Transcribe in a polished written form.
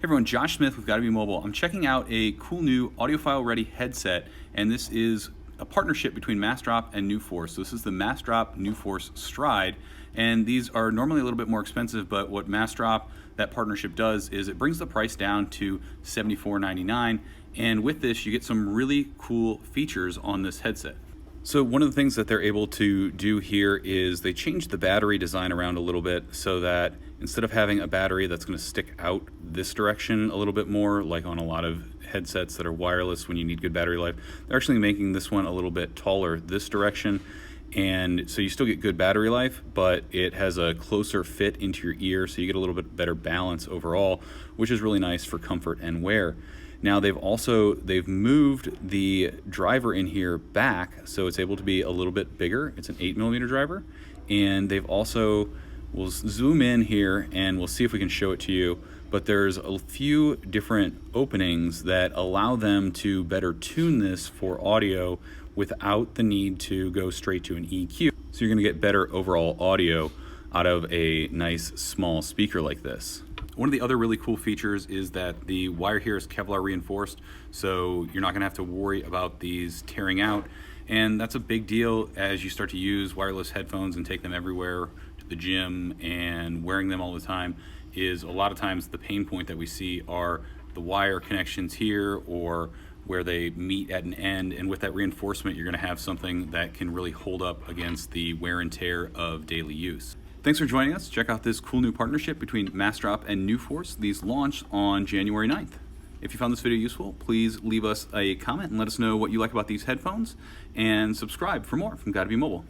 Everyone, Josh Smith with Gotta Be Mobile. I'm checking out a cool new audiophile ready headset, and this is a partnership between MassDrop and Nuforce. So this is the MassDrop Nuforce Stride, and these are normally a little bit more expensive, but what MassDrop, that partnership does is it brings the price down to $74.99, and with this you get some really cool features on this headset. So one of the things that they're able to do here is they changed the battery design around a little bit so that instead of having a battery that's going to stick out this direction a little bit more, like on a lot of headsets that are wireless when you need good battery life, they're actually making this one a little bit taller this direction. And so you still get good battery life, but it has a closer fit into your ear, so you get a little bit better balance overall, which is really nice for comfort and wear. Now they've moved the driver in here back, so it's able to be a little bit bigger. It's an 8mm driver, and we'll zoom in here and we'll see if we can show it to you, but there's a few different openings that allow them to better tune this for audio without the need to go straight to an EQ. So you're gonna get better overall audio out of a nice small speaker like this. One of the other really cool features is that the wire here is Kevlar reinforced, so you're not gonna have to worry about these tearing out. And that's a big deal as you start to use wireless headphones and take them everywhere, to the gym and wearing them all the time. Is a lot of times the pain point that we see are the wire connections here or where they meet at an end, and with that reinforcement you're gonna have something that can really hold up against the wear and tear of daily use. Thanks for joining us. Check out this cool new partnership between MassDrop and Nuforce. These launched on January 9th. If you found this video useful, please leave us a comment and let us know what you like about these headphones, and subscribe for more from Gotta Be Mobile.